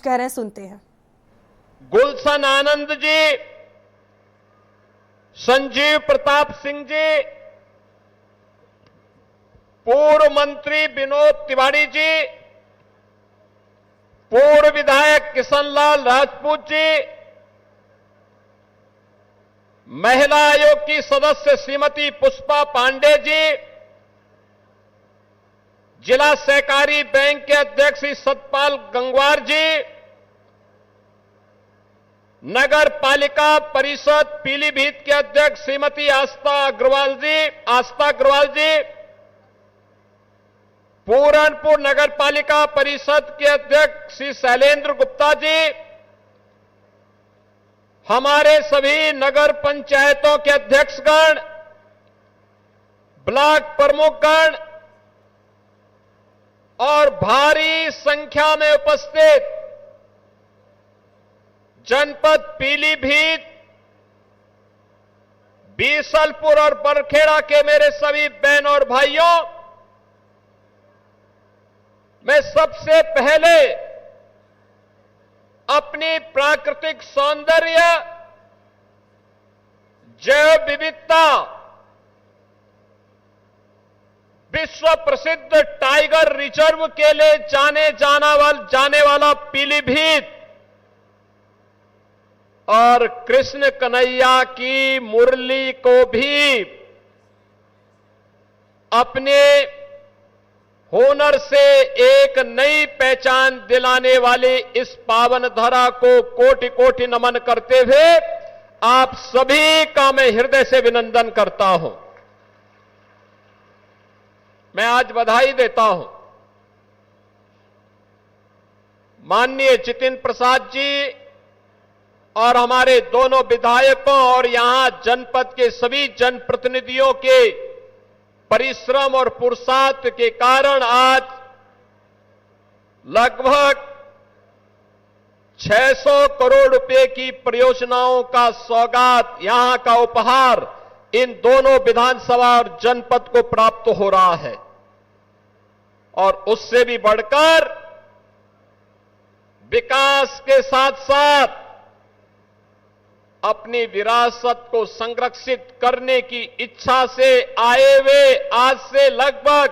कह रहे हैं, सुनते हैं। गुलशन आनंद जी, संजीव प्रताप सिंह जी, पूर्व मंत्री विनोद तिवारी जी, पूर्व विधायक किशनलाल राजपूत जी, महिला आयोग की सदस्य श्रीमती पुष्पा पांडे जी, जिला सहकारी बैंक के अध्यक्ष श्री सतपाल गंगवार जी, नगर पालिका परिषद पीलीभीत के अध्यक्ष श्रीमती आस्था अग्रवाल जी, पूरनपुर नगर पालिका परिषद के अध्यक्ष श्री शैलेंद्र गुप्ता जी, हमारे सभी नगर पंचायतों के अध्यक्षगण, ब्लॉक प्रमुखगण और भारी संख्या में उपस्थित जनपद पीलीभीत, बीसलपुर और बरखेड़ा के मेरे सभी बहन और भाइयों, मैं सबसे पहले अपनी प्राकृतिक सौंदर्य, जैव विविधता, विश्व प्रसिद्ध टाइगर रिजर्व के लिए जाने वाला पीलीभीत और कृष्ण कन्हैया की मुरली को भी अपने हुनर से एक नई पहचान दिलाने वाली इस पावन धरा को कोटि कोटि नमन करते हुए आप सभी का मैं हृदय से अभिनंदन करता हूं। मैं आज बधाई देता हूं माननीय जितिन प्रसाद जी और हमारे दोनों विधायकों और यहां जनपद के सभी जनप्रतिनिधियों के परिश्रम और पुरुषार्थ के कारण आज लगभग 600 करोड़ रुपए की परियोजनाओं का सौगात, यहां का उपहार इन दोनों विधानसभा और जनपद को प्राप्त हो रहा है। और उससे भी बढ़कर विकास के साथ साथ अपनी विरासत को संरक्षित करने की इच्छा से आए हुए आज से लगभग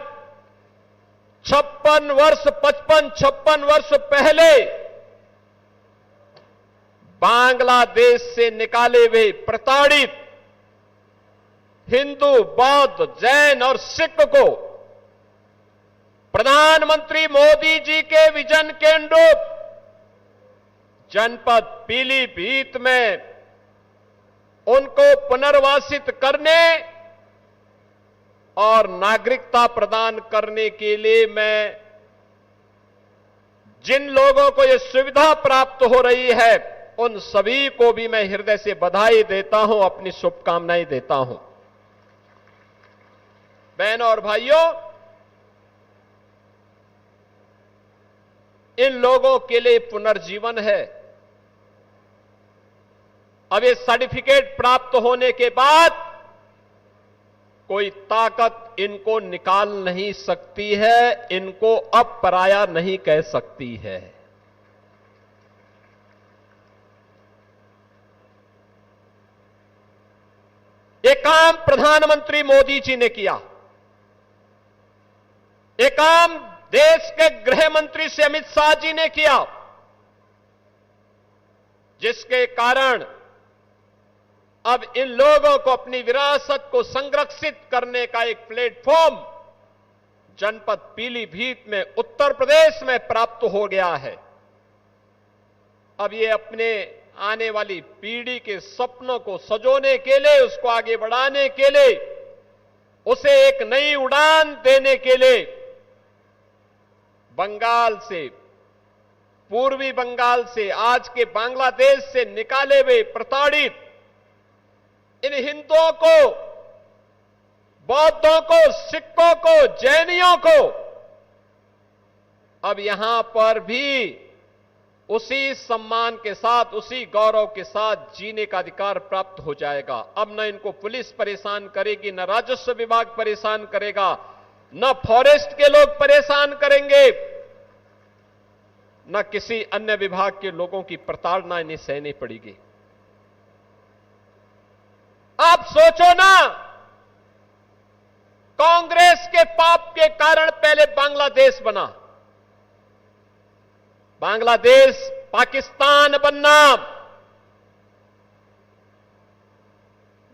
56 वर्ष पहले बांग्लादेश से निकाले हुए प्रताड़ित हिंदू, बौद्ध, जैन और सिख को प्रधानमंत्री मोदी जी के विजन के अनुरूप जनपद पीलीभीत में उनको पुनर्वासित करने और नागरिकता प्रदान करने के लिए मैं जिन लोगों को यह सुविधा प्राप्त हो रही है उन सभी को भी मैं हृदय से बधाई देता हूं, अपनी शुभकामनाएं देता हूं। बहनों और भाइयों, इन लोगों के लिए पुनर्जीवन है। अब ये सर्टिफिकेट प्राप्त होने के बाद कोई ताकत इनको निकाल नहीं सकती है, इनको अब पराया नहीं कह सकती है। ये काम प्रधानमंत्री मोदी जी ने किया, ये काम देश के गृह मंत्री से अमित शाह जी ने किया, जिसके कारण अब इन लोगों को अपनी विरासत को संरक्षित करने का एक प्लेटफॉर्म जनपद पीलीभीत में, उत्तर प्रदेश में प्राप्त हो गया है। अब ये अपने आने वाली पीढ़ी के सपनों को सजोने के लिए, उसको आगे बढ़ाने के लिए, उसे एक नई उड़ान देने के लिए बंगाल से, पूर्वी बंगाल से, आज के बांग्लादेश से निकाले हुए प्रताड़ित इन हिंदुओं को, बौद्धों को, सिखों को, जैनियों को अब यहां पर भी उसी सम्मान के साथ, उसी गौरव के साथ जीने का अधिकार प्राप्त हो जाएगा। अब न इनको पुलिस परेशान करेगी, न राजस्व विभाग परेशान करेगा, न फॉरेस्ट के लोग परेशान करेंगे, न किसी अन्य विभाग के लोगों की प्रताड़ना इन्हें सहनी पड़ेगी। आप सोचो ना, कांग्रेस के पाप के कारण पहले बांग्लादेश बना, बांग्लादेश पाकिस्तान बनना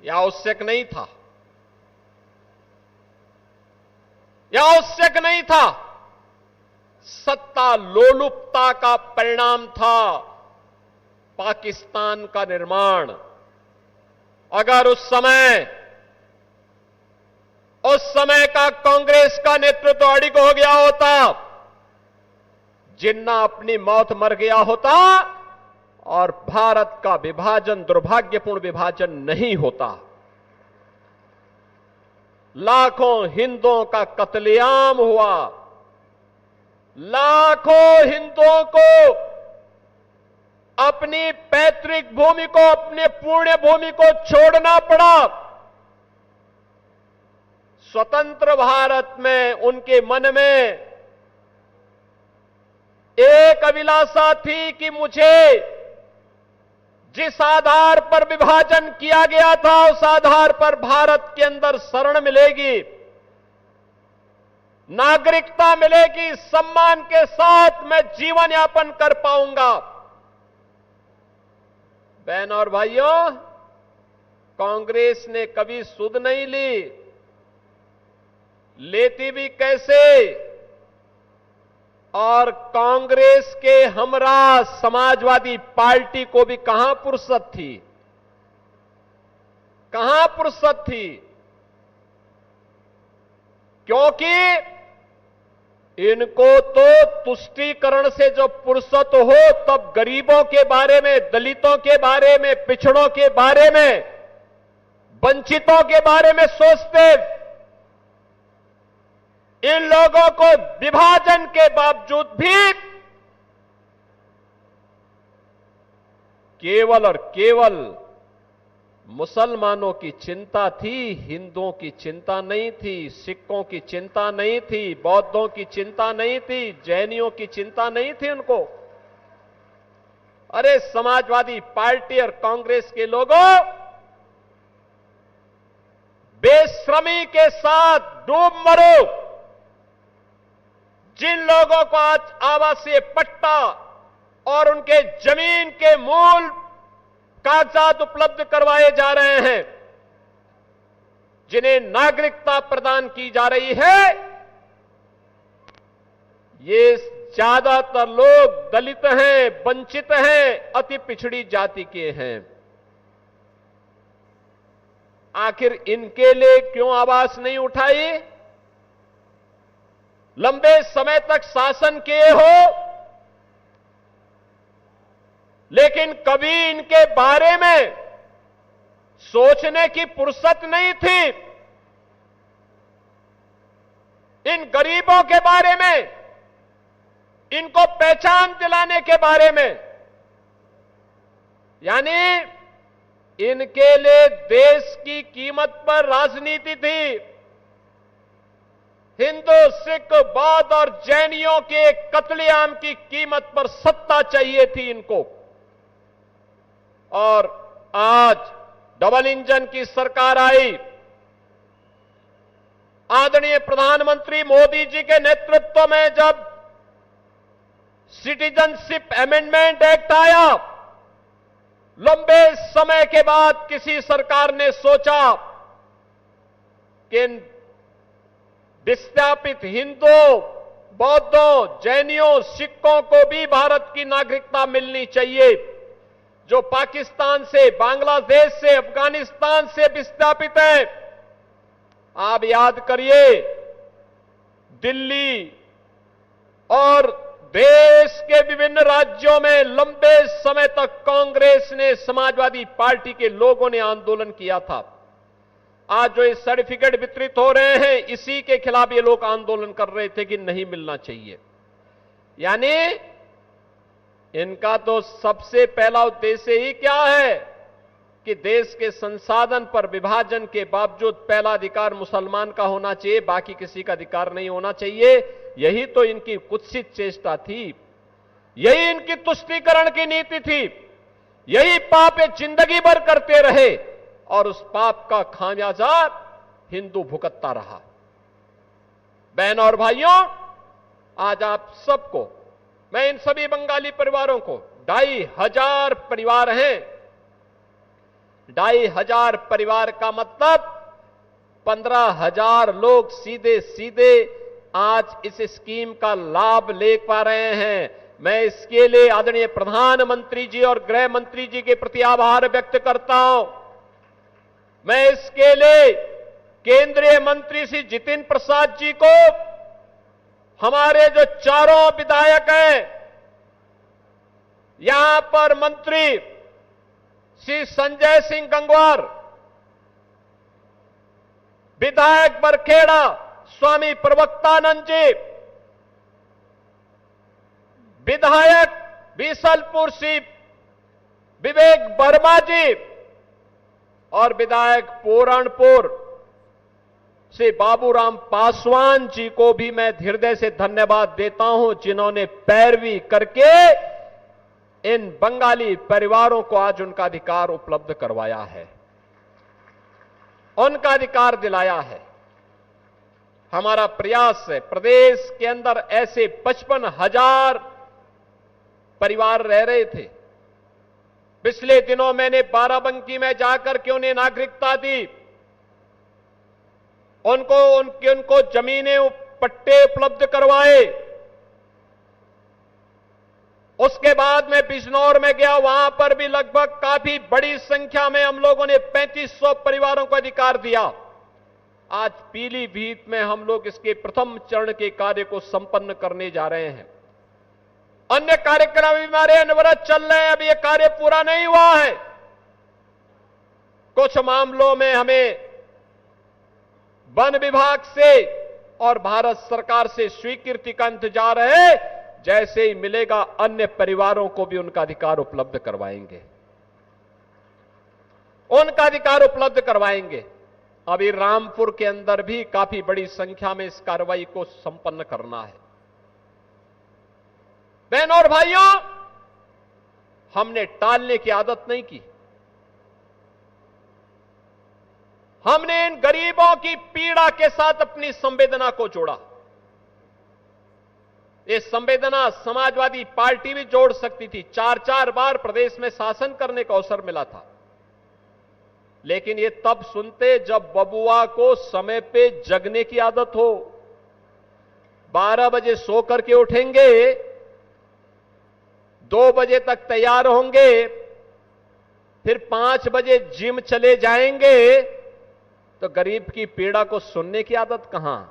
यह आवश्यक नहीं था, यह आवश्यक नहीं था। सत्ता लोलुपता का परिणाम था पाकिस्तान का निर्माण। अगर उस समय का कांग्रेस का नेतृत्व अड़िग हो गया होता, जिन्ना अपनी मौत मर गया होता और भारत का विभाजन दुर्भाग्यपूर्ण विभाजन नहीं होता। लाखों हिंदुओं का कत्लेआम हुआ, लाखों हिंदुओं को अपनी पैतृक भूमि को, अपने पुण्य भूमि को छोड़ना पड़ा। स्वतंत्र भारत में उनके मन में एक अभिलाषा थी कि मुझे जिस आधार पर विभाजन किया गया था उस आधार पर भारत के अंदर शरण मिलेगी, नागरिकता मिलेगी, सम्मान के साथ मैं जीवन यापन कर पाऊंगा। बहन और भाइयों, कांग्रेस ने कभी सुध नहीं ली, लेती भी कैसे? और कांग्रेस के हमरा समाजवादी पार्टी को भी कहां फुर्सत थी, कहां फुर्सत थी? क्योंकि इनको तो तुष्टीकरण से जब फुर्सत हो तब गरीबों के बारे में, दलितों के बारे में, पिछड़ों के बारे में, वंचितों के बारे में सोचते। इन लोगों को विभाजन के बावजूद भी केवल और केवल मुसलमानों की चिंता थी, हिंदुओं की चिंता नहीं थी, सिखों की चिंता नहीं थी, बौद्धों की चिंता नहीं थी, जैनियों की चिंता नहीं थी उनको। अरे समाजवादी पार्टी और कांग्रेस के लोगों, बेशर्मी के साथ डूब मरो। जिन लोगों को आज आवासीय पट्टा और उनके जमीन के मूल कागजात उपलब्ध करवाए जा रहे हैं, जिन्हें नागरिकता प्रदान की जा रही है, ये ज्यादातर लोग दलित हैं, वंचित हैं, अति पिछड़ी जाति के हैं। आखिर इनके लिए क्यों आवाज नहीं उठाई? लंबे समय तक शासन किए हो, लेकिन कभी इनके बारे में सोचने की फुर्सत नहीं थी। इन गरीबों के बारे में, इनको पहचान दिलाने के बारे में, यानी इनके लिए देश की कीमत पर राजनीति थी। हिंदू, सिख, बौद्ध और जैनियों के कत्लेआम की कीमत पर सत्ता चाहिए थी इनको। और आज डबल इंजन की सरकार आई, आदरणीय प्रधानमंत्री मोदी जी के नेतृत्व में जब सिटीजनशिप अमेंडमेंट एक्ट आया, लंबे समय के बाद किसी सरकार ने सोचा कि विस्थापित हिंदुओं, बौद्धों, जैनियों, सिखों को भी भारत की नागरिकता मिलनी चाहिए। जो पाकिस्तान से, बांग्लादेश से, अफगानिस्तान से विस्थापित हैं, आप याद करिए, दिल्ली और देश के विभिन्न राज्यों में लंबे समय तक कांग्रेस ने, समाजवादी पार्टी के लोगों ने आंदोलन किया था। आज जो ये सर्टिफिकेट वितरित हो रहे हैं, इसी के खिलाफ ये लोग आंदोलन कर रहे थे कि नहीं मिलना चाहिए। यानी इनका तो सबसे पहला उद्देश्य ही क्या है कि देश के संसाधन पर विभाजन के बावजूद पहला अधिकार मुसलमान का होना चाहिए, बाकी किसी का अधिकार नहीं होना चाहिए। यही तो इनकी कुत्सित चेष्टा थी। यही इनकी तुष्टीकरण की नीति थी। यही पाप ये जिंदगी भर करते रहे और उस पाप का खामियाजा हिंदू भुगतता रहा। बहनों और भाइयों, आज आप सबको, मैं इन सभी बंगाली परिवारों को, 2,500 परिवार हैं, 2,500 परिवार का मतलब 15,000 लोग सीधे सीधे आज इस स्कीम का लाभ ले पा रहे हैं। मैं इसके लिए आदरणीय प्रधानमंत्री जी और गृह मंत्री जी के प्रति आभार व्यक्त करता हूं। मैं इसके लिए केंद्रीय मंत्री श्री जितिन प्रसाद जी को, हमारे जो चारों विधायक हैं, यहां पर मंत्री श्री संजय सिंह गंगवार, विधायक बरखेड़ा स्वामी प्रवक्तानंद जी, विधायक बीसलपुर श्री विवेक वर्मा जी और विधायक पूरणपुर श्री बाबूराम पासवान जी को भी मैं हृदय से धन्यवाद देता हूं, जिन्होंने पैरवी करके इन बंगाली परिवारों को आज उनका अधिकार उपलब्ध करवाया है, उनका अधिकार दिलाया है। हमारा प्रयास है, प्रदेश के अंदर ऐसे 55,000 परिवार रह रहे थे। पिछले दिनों मैंने बाराबंकी में जाकर के उन्हें नागरिकता दी, उनको जमीनें, पट्टे उपलब्ध करवाए। उसके बाद मैं बिजनौर में गया, वहां पर भी लगभग काफी बड़ी संख्या में हम लोगों ने 3500 परिवारों को अधिकार दिया। आज पीलीभीत में हम लोग इसके प्रथम चरण के कार्य को संपन्न करने जा रहे हैं। अन्य कार्यक्रम भी हमारे अनवरत चल रहे हैं, अभी यह कार्य पूरा नहीं हुआ है। कुछ मामलों में हमें वन विभाग से और भारत सरकार से स्वीकृति का इंतजार है। जैसे ही मिलेगा अन्य परिवारों को भी उनका अधिकार उपलब्ध करवाएंगे, उनका अधिकार उपलब्ध करवाएंगे। अभी रामपुर के अंदर भी काफी बड़ी संख्या में इस कार्रवाई को संपन्न करना है। बहनों और भाइयों, हमने टालने की आदत नहीं की। हमने इन गरीबों की पीड़ा के साथ अपनी संवेदना को जोड़ा। ये संवेदना समाजवादी पार्टी भी जोड़ सकती थी। 4-4 बार प्रदेश में शासन करने का अवसर मिला था, लेकिन ये तब सुनते जब बबुआ को समय पे जगने की आदत हो। 12 बजे सो करके उठेंगे, 2 बजे तक तैयार होंगे, फिर 5 बजे जिम चले जाएंगे, तो गरीब की पीड़ा को सुनने की आदत कहां।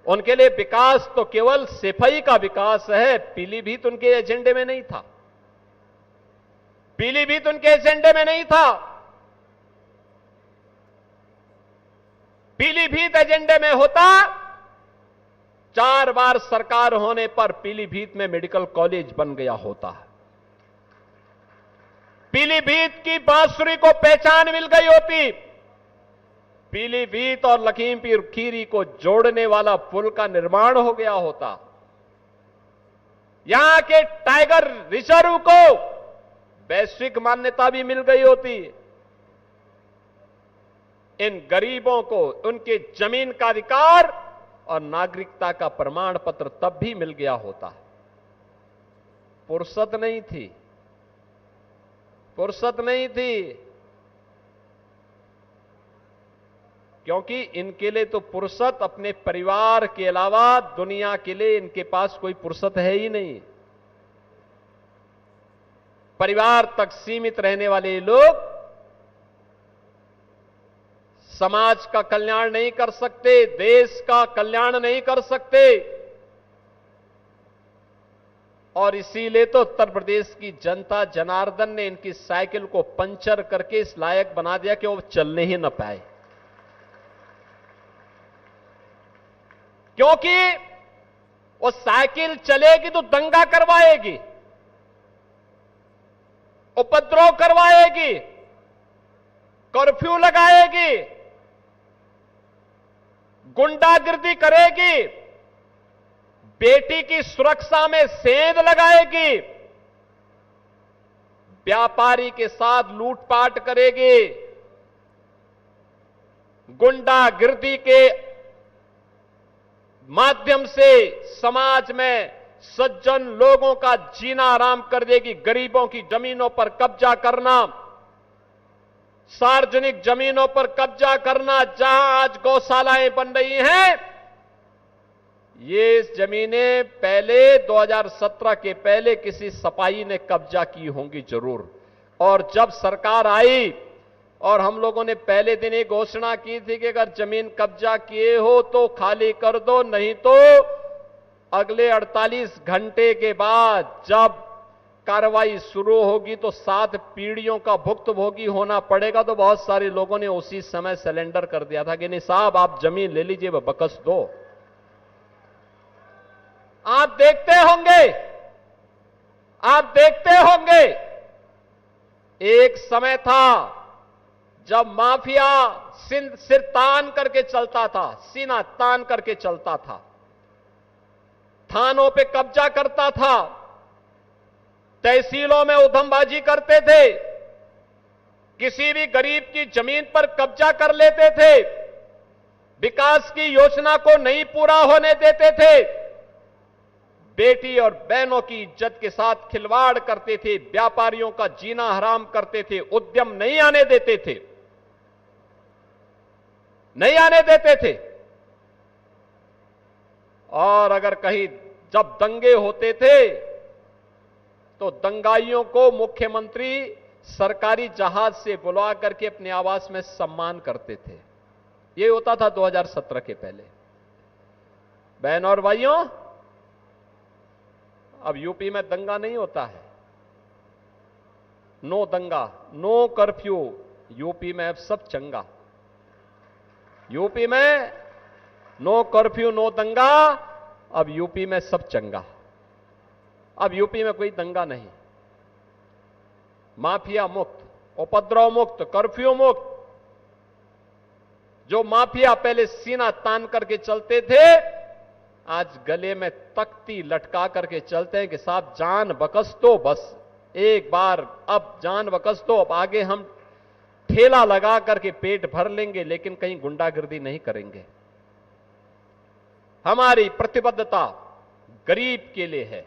उनके लिए विकास तो केवल सिपाही का विकास है। पीलीभीत उनके एजेंडे में नहीं था, पीलीभीत उनके एजेंडे में नहीं था। पीलीभीत एजेंडे में होता, 4 बार सरकार होने पर पीलीभीत में मेडिकल कॉलेज बन गया होता। पीलीभीत की बांसुरी को पहचान मिल गई होती। पीलीभीत और लखीमपुर खीरी को जोड़ने वाला पुल का निर्माण हो गया होता। यहां के टाइगर रिजर्व को वैश्विक मान्यता भी मिल गई होती। इन गरीबों को उनके जमीन का अधिकार और नागरिकता का प्रमाण पत्र तब भी मिल गया होता। फुर्सत नहीं थी, फुर्सत नहीं थी, क्योंकि इनके लिए तो फुर्सत अपने परिवार के अलावा दुनिया के लिए इनके पास कोई फुर्सत है ही नहीं। परिवार तक सीमित रहने वाले लोग समाज का कल्याण नहीं कर सकते, देश का कल्याण नहीं कर सकते। और इसीलिए तो उत्तर प्रदेश की जनता जनार्दन ने इनकी साइकिल को पंचर करके इस लायक बना दिया कि वो चलने ही न पाए। क्योंकि वो साइकिल चलेगी तो दंगा करवाएगी, उपद्रव करवाएगी, कर्फ्यू लगाएगी, गुंडागिर्दी करेगी, बेटी की सुरक्षा में सेंध लगाएगी, व्यापारी के साथ लूटपाट करेगी, गुंडागिर्दी के माध्यम से समाज में सज्जन लोगों का जीना आराम कर देगी, गरीबों की जमीनों पर कब्जा करना, सार्वजनिक जमीनों पर कब्जा करना, जहां आज गौशालाएं बन रही हैं, ये जमीनें पहले 2017 के पहले किसी सपाई ने कब्जा की होंगी जरूर। और जब सरकार आई और हम लोगों ने पहले दिन एक घोषणा की थी कि अगर जमीन कब्जा किए हो तो खाली कर दो, नहीं तो अगले 48 घंटे के बाद जब कार्रवाई शुरू होगी तो 7 पीढ़ियों का भुक्तभोगी होना पड़ेगा। तो बहुत सारे लोगों ने उसी समय सरेंडर कर दिया था कि नहीं साहब आप जमीन ले लीजिए, बकस दो। आप देखते होंगे एक समय था जब माफिया सिर तान करके चलता था, सीना तान करके चलता था, थानों पे कब्जा करता था, तहसीलों में उधमबाजी करते थे, किसी भी गरीब की जमीन पर कब्जा कर लेते थे, विकास की योजना को नहीं पूरा होने देते थे, बेटी और बहनों की इज्जत के साथ खिलवाड़ करते थे, व्यापारियों का जीना हराम करते थे, उद्यम नहीं आने देते थे, और अगर कहीं जब दंगे होते थे तो दंगाइयों को मुख्यमंत्री सरकारी जहाज से बुला करके अपने आवास में सम्मान करते थे। यह होता था 2017 के पहले। बहन और भाइयों, अब यूपी में दंगा नहीं होता है, नो दंगा, नो कर्फ्यू, यूपी में अब सब चंगा। यूपी में नो कर्फ्यू, नो दंगा, अब यूपी में सब चंगा। अब यूपी में कोई दंगा नहीं, माफिया मुक्त, उपद्रव मुक्त, कर्फ्यू मुक्त। जो माफिया पहले सीना तान करके चलते थे, आज गले में तख्ती लटका करके चलते हैं कि साहब जान बकस दो, बस एक बार अब जान बकस दो, अब आगे हम ठेला लगा करके पेट भर लेंगे, लेकिन कहीं गुंडागिर्दी नहीं करेंगे। हमारी प्रतिबद्धता गरीब के लिए है,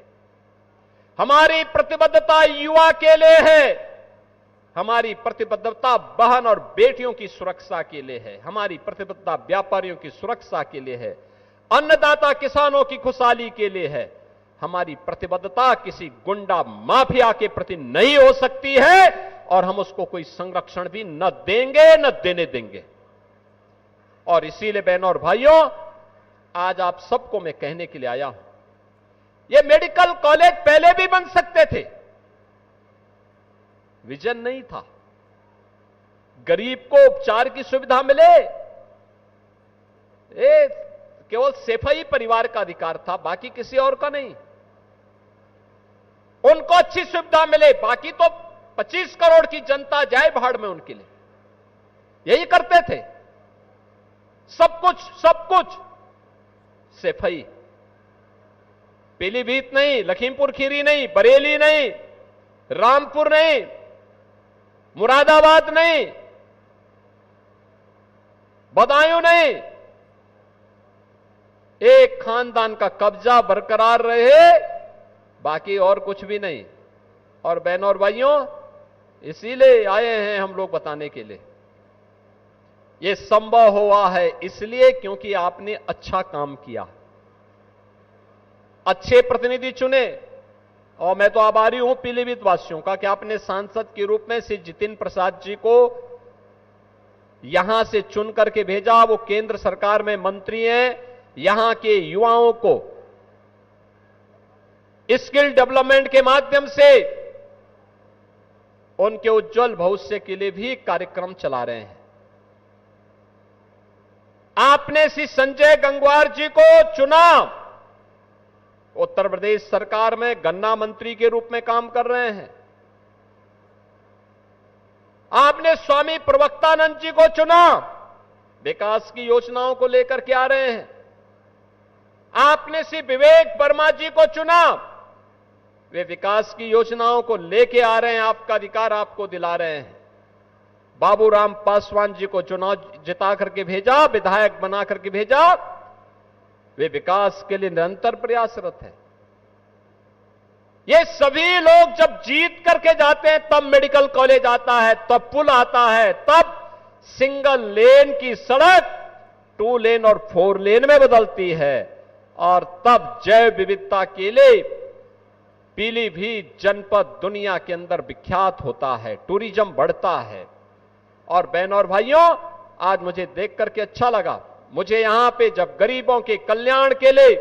हमारी प्रतिबद्धता युवा के लिए है, हमारी प्रतिबद्धता बहन और बेटियों की सुरक्षा के लिए है, हमारी प्रतिबद्धता व्यापारियों की सुरक्षा के लिए है, अन्नदाता किसानों की खुशहाली के लिए है। हमारी प्रतिबद्धता किसी गुंडा माफिया के प्रति नहीं हो सकती है और हम उसको कोई संरक्षण भी न देंगे न देने देंगे। और इसीलिए बहनों और भाइयों, आज आप सबको मैं कहने के लिए आया हूं, ये मेडिकल कॉलेज पहले भी बन सकते थे, विजन नहीं था। गरीब को उपचार की सुविधा मिले, केवल सेफई परिवार का अधिकार था, बाकी किसी और का नहीं। उनको अच्छी सुविधा मिले, बाकी तो 25 करोड़ की जनता जाए भाड़ में उनके लिए, यही करते थे। सब कुछ सेफई। पीलीभीत नहीं, लखीमपुर खीरी नहीं, बरेली नहीं, रामपुर नहीं, मुरादाबाद नहीं, बदायूं नहीं, एक खानदान का कब्जा बरकरार रहे, बाकी और कुछ भी नहीं। और बहनों और भाइयों, इसीलिए आए हैं हम लोग बताने के लिए, यह संभव हुआ है इसलिए क्योंकि आपने अच्छा काम किया, अच्छे प्रतिनिधि चुने। और मैं तो आभारी हूं पीलीभीत वासियों का कि आपने सांसद के रूप में श्री जितिन प्रसाद जी को यहां से चुन करके भेजा। वो केंद्र सरकार में मंत्री हैं, यहां के युवाओं को स्किल डेवलपमेंट के माध्यम से उनके उज्जवल भविष्य के लिए भी कार्यक्रम चला रहे हैं। आपने श्री संजय गंगवार जी को चुना, उत्तर प्रदेश सरकार में गन्ना मंत्री के रूप में काम कर रहे हैं। आपने स्वामी प्रवक्तानंद जी को चुना, विकास की योजनाओं को लेकर के आ रहे हैं। आपने सिर्फ विवेक वर्मा जी को चुना, वे विकास की योजनाओं को लेके आ रहे हैं, आपका अधिकार आपको दिला रहे हैं। बाबूराम पासवान जी को चुनाव जिता करके भेजा, विधायक बना करके भेजा, वे विकास के लिए निरंतर प्रयासरत है। ये सभी लोग जब जीत करके जाते हैं तब मेडिकल कॉलेज आता है, तब पुल आता है, तब सिंगल लेन की सड़क 2 लेन और 4 लेन में बदलती है, और तब जैव विविधता के लिए पीलीभीत जनपद दुनिया के अंदर विख्यात होता है, टूरिज्म बढ़ता है। और बहनों और भाइयों, आज मुझे देख करके अच्छा लगा। मुझे यहां पे जब गरीबों के कल्याण के लिए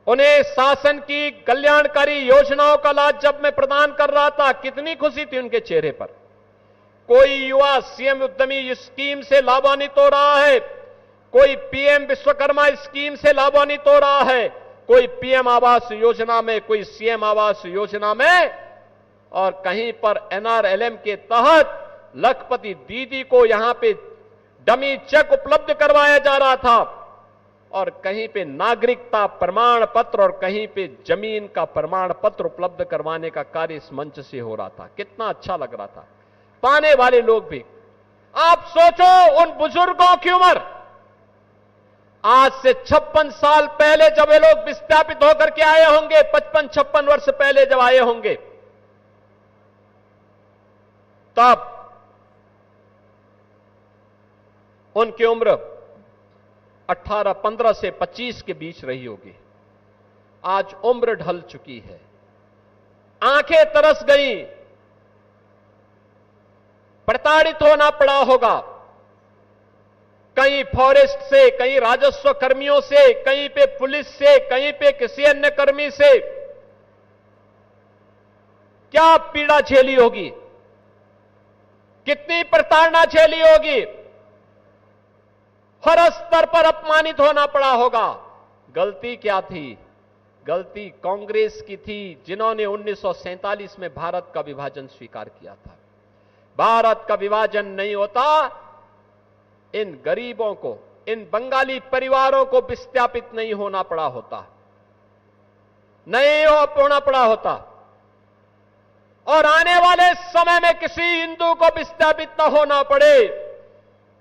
उन्हें शासन की कल्याणकारी योजनाओं का लाभ जब मैं प्रदान कर रहा था, कितनी खुशी थी उनके चेहरे पर। कोई युवा सीएम उद्यमी स्कीम से लाभान्वित हो रहा है, कोई पीएम विश्वकर्मा स्कीम से लाभान्वित हो रहा है, कोई पीएम आवास योजना में, कोई सीएम आवास योजना में, और कहीं पर एनआरएलएम के तहत लखपति दीदी को यहां पे डमी चेक उपलब्ध करवाया जा रहा था, और कहीं पे नागरिकता प्रमाण पत्र और कहीं पे जमीन का प्रमाण पत्र उपलब्ध करवाने का कार्य इस मंच से हो रहा था। कितना अच्छा लग रहा था। पाने वाले लोग भी, आप सोचो उन बुजुर्गों की उम्र आज से 56 साल पहले जब वे लोग विस्थापित होकर के आए होंगे, 55-56 वर्ष पहले जब आए होंगे, तब उनकी उम्र 15 से 25 के बीच रही होगी। आज उम्र ढल चुकी है, आंखें तरस गई, प्रताड़ित होना पड़ा होगा, कहीं फॉरेस्ट से, कहीं राजस्व कर्मियों से, कहीं पे पुलिस से, कहीं पे किसी अन्य कर्मी से। क्या पीड़ा झेली होगी, कितनी प्रताड़ना झेली होगी, हर स्तर पर अपमानित होना पड़ा होगा। गलती क्या थी? गलती कांग्रेस की थी, जिन्होंने 1947 में भारत का विभाजन स्वीकार किया था। भारत का विभाजन नहीं होता, इन गरीबों को, इन बंगाली परिवारों को विस्थापित नहीं होना पड़ा होता, नहीं होना पड़ा होता, और आने वाले समय में किसी हिंदू को विस्थापित न होना पड़े।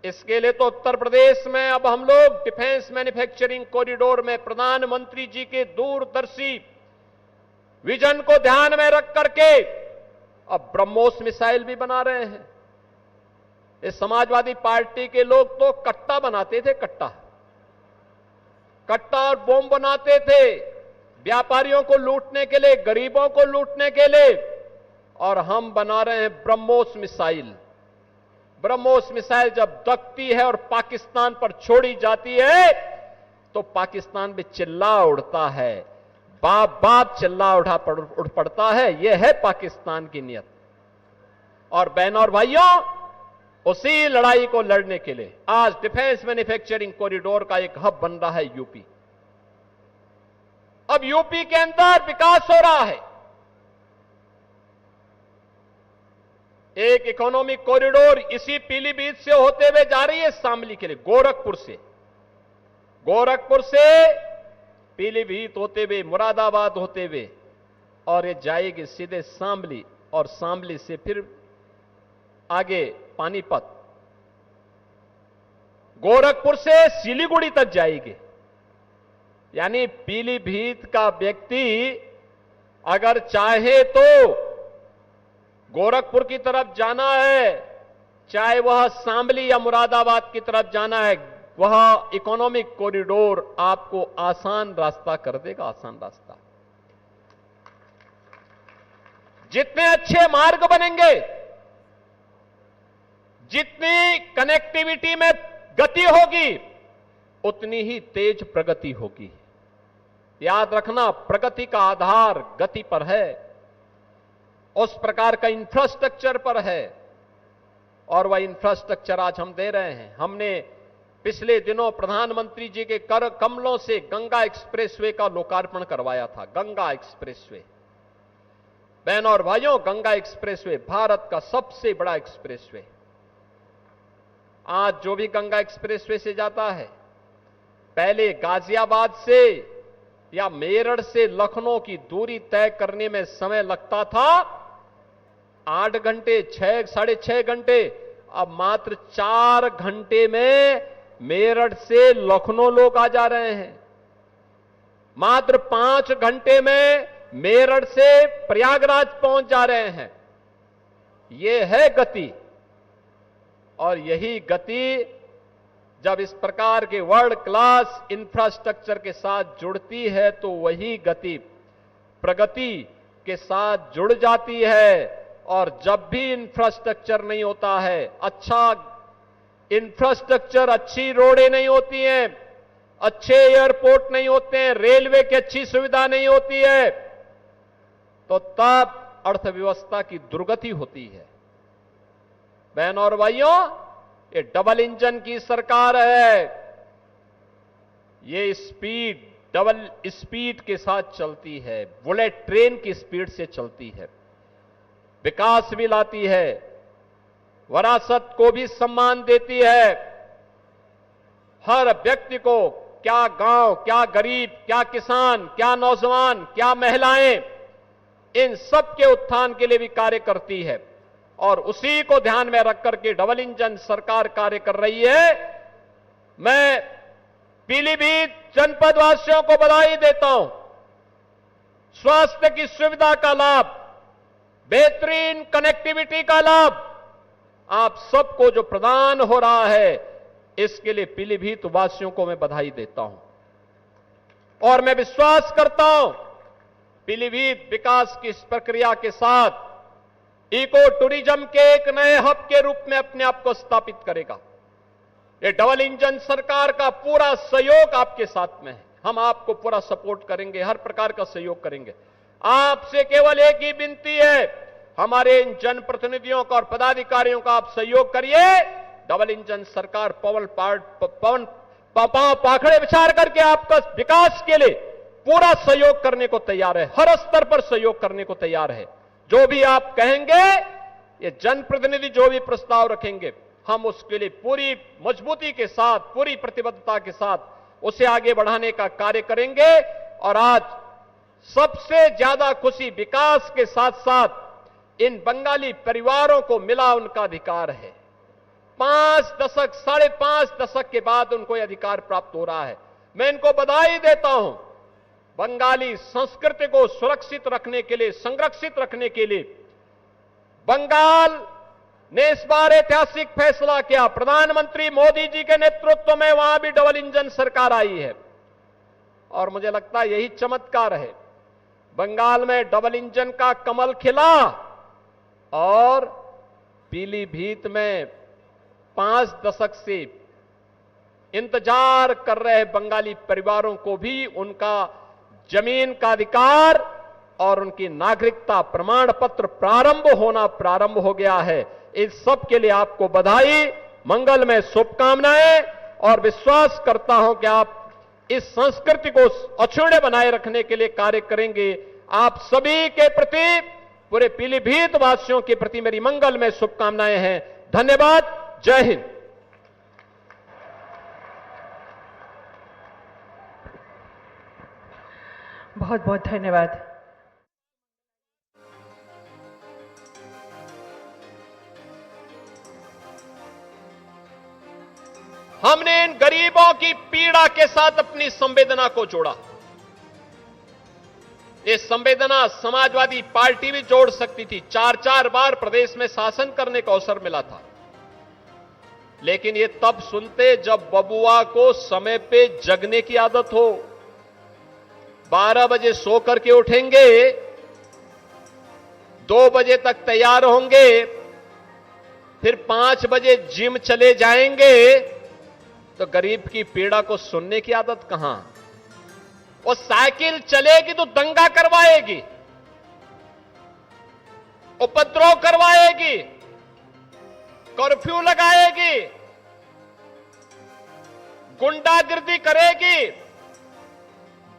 इसके लिए तो उत्तर प्रदेश में अब हम लोग डिफेंस मैन्युफैक्चरिंग कॉरिडोर में प्रधानमंत्री जी के दूरदर्शी विजन को ध्यान में रख करके अब ब्रह्मोस मिसाइल भी बना रहे हैं। इस समाजवादी पार्टी के लोग तो कट्टा बनाते थे, कट्टा और बम बनाते थे व्यापारियों को लूटने के लिए, गरीबों को लूटने के लिए, और हम बना रहे हैं ब्रह्मोस मिसाइल। ब्रह्मोस मिसाइल जब दगती है और पाकिस्तान पर छोड़ी जाती है तो पाकिस्तान में चिल्ला उड़ता है, बाप बाप चिल्ला उड़ पड़ता है। यह है पाकिस्तान की नियत। और बहनों और भाइयों, उसी लड़ाई को लड़ने के लिए आज डिफेंस मैन्युफैक्चरिंग कॉरिडोर का एक हब बन रहा है यूपी। अब यूपी के अंदर विकास हो रहा है। एक इकोनॉमिक कॉरिडोर इसी पीलीभीत से होते हुए जा रही है शामली के लिए, गोरखपुर से पीलीभीत होते हुए, मुरादाबाद होते हुए, और ये जाएगी सीधे शामली, और शामली से फिर आगे पानीपत, गोरखपुर से सिलीगुड़ी तक जाएगी। यानी पीलीभीत का व्यक्ति अगर चाहे तो गोरखपुर की तरफ जाना है, चाहे वह शामली या मुरादाबाद की तरफ जाना है, वह इकोनॉमिक कॉरिडोर आपको आसान रास्ता कर देगा, आसान रास्ता। जितने अच्छे मार्ग बनेंगे, जितनी कनेक्टिविटी में गति होगी, उतनी ही तेज प्रगति होगी। याद रखना, प्रगति का आधार गति पर है, उस प्रकार का इंफ्रास्ट्रक्चर पर है, और वह इंफ्रास्ट्रक्चर आज हम दे रहे हैं। हमने पिछले दिनों प्रधानमंत्री जी के कर कमलों से गंगा एक्सप्रेसवे का लोकार्पण करवाया था। गंगा एक्सप्रेसवे, बहनों और भाइयों, गंगा एक्सप्रेसवे भारत का सबसे बड़ा एक्सप्रेसवे। आज जो भी गंगा एक्सप्रेसवे से जाता है, पहले गाजियाबाद से या मेरठ से लखनऊ की दूरी तय करने में समय लगता था 8 घंटे, 6, साढ़े 6 घंटे। अब मात्र 4 घंटे में मेरठ से लखनऊ लोग आ जा रहे हैं। मात्र 5 घंटे में मेरठ से प्रयागराज पहुंच जा रहे हैं। यह है गति। और यही गति जब इस प्रकार के वर्ल्ड क्लास इंफ्रास्ट्रक्चर के साथ जुड़ती है तो वही गति प्रगति के साथ जुड़ जाती है। और जब भी इंफ्रास्ट्रक्चर नहीं होता है, अच्छा इंफ्रास्ट्रक्चर, अच्छी रोडें नहीं होती हैं, अच्छे एयरपोर्ट नहीं होते हैं, रेलवे की अच्छी सुविधा नहीं होती है, तो तब अर्थव्यवस्था की दुर्गति होती है। बहनों और भाइयों, ये डबल इंजन की सरकार है। ये डबल स्पीड के साथ चलती है, बुलेट ट्रेन की स्पीड से चलती है, विकास भी लाती है, विरासत को भी सम्मान देती है। हर व्यक्ति को, क्या गांव, क्या गरीब, क्या किसान, क्या नौजवान, क्या महिलाएं, इन सब के उत्थान के लिए भी कार्य करती है। और उसी को ध्यान में रख करके डबल इंजन सरकार कार्य कर रही है। मैं पीलीभीत जनपद वासियों को बधाई देता हूं। स्वास्थ्य की सुविधा का लाभ, बेहतरीन कनेक्टिविटी का लाभ आप सबको जो प्रदान हो रहा है, इसके लिए पीलीभीत वासियों को मैं बधाई देता हूं। और मैं विश्वास करता हूं पीलीभीत विकास की इस प्रक्रिया के साथ इको टूरिज्म के एक नए हब के रूप में अपने आप को स्थापित करेगा। ये डबल इंजन सरकार का पूरा सहयोग आपके साथ में है। हम आपको पूरा सपोर्ट करेंगे, हर प्रकार का सहयोग करेंगे। आपसे केवल एक ही विनती है, हमारे इन जनप्रतिनिधियों का और पदाधिकारियों का आप सहयोग करिए। डबल इंजन सरकार पाखड़े विचार करके आपका विकास के लिए पूरा सहयोग करने को तैयार है, हर स्तर पर सहयोग करने को तैयार है। जो भी आप कहेंगे, ये जनप्रतिनिधि जो भी प्रस्ताव रखेंगे, हम उसके लिए पूरी मजबूती के साथ, पूरी प्रतिबद्धता के साथ उसे आगे बढ़ाने का कार्य करेंगे। और आज सबसे ज्यादा खुशी विकास के साथ साथ इन बंगाली परिवारों को मिला उनका अधिकार है। 5 दशक, 5.5 दशक के बाद उनको यह अधिकार प्राप्त हो रहा है। मैं इनको बधाई देता हूं। बंगाली संस्कृति को सुरक्षित रखने के लिए, संरक्षित रखने के लिए बंगाल ने इस बार ऐतिहासिक फैसला किया। प्रधानमंत्री मोदी जी के नेतृत्व में वहां भी डबल इंजन सरकार आई है। और मुझे लगता है यही चमत्कार है, बंगाल में डबल इंजन का कमल खिला और पीलीभीत में 5 दशक से इंतजार कर रहे बंगाली परिवारों को भी उनका जमीन का अधिकार और उनकी नागरिकता प्रमाण पत्र प्रारंभ हो गया है। इस सब के लिए आपको बधाई, मंगलमय शुभकामनाएं। और विश्वास करता हूं कि आप इस संस्कृति को अक्षुण्य बनाए रखने के लिए कार्य करेंगे। आप सभी के प्रति, पूरे पीलीभीत वासियों के प्रति मेरी मंगलमय शुभकामनाएं हैं। धन्यवाद। जय हिंद। बहुत बहुत धन्यवाद। हमने इन गरीबों की पीड़ा के साथ अपनी संवेदना को जोड़ा। ये संवेदना समाजवादी पार्टी भी जोड़ सकती थी। 4-4 बार प्रदेश में शासन करने का अवसर मिला था, लेकिन ये तब सुनते जब बबुआ को समय पे जगने की आदत हो। 12 बजे सो करके उठेंगे, 2 बजे तक तैयार होंगे, फिर 5 बजे जिम चले जाएंगे, तो गरीब की पीड़ा को सुनने की आदत कहां। वो साइकिल चलेगी तो दंगा करवाएगी, उपद्रव करवाएगी, कर्फ्यू लगाएगी, गुंडागिर्दी करेगी,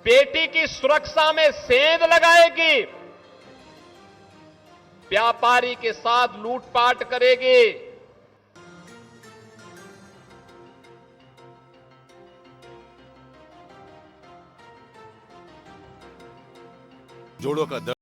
बेटी की सुरक्षा में सेंध लगाएगी, व्यापारी के साथ लूटपाट करेगी। जोड़ों का दर्द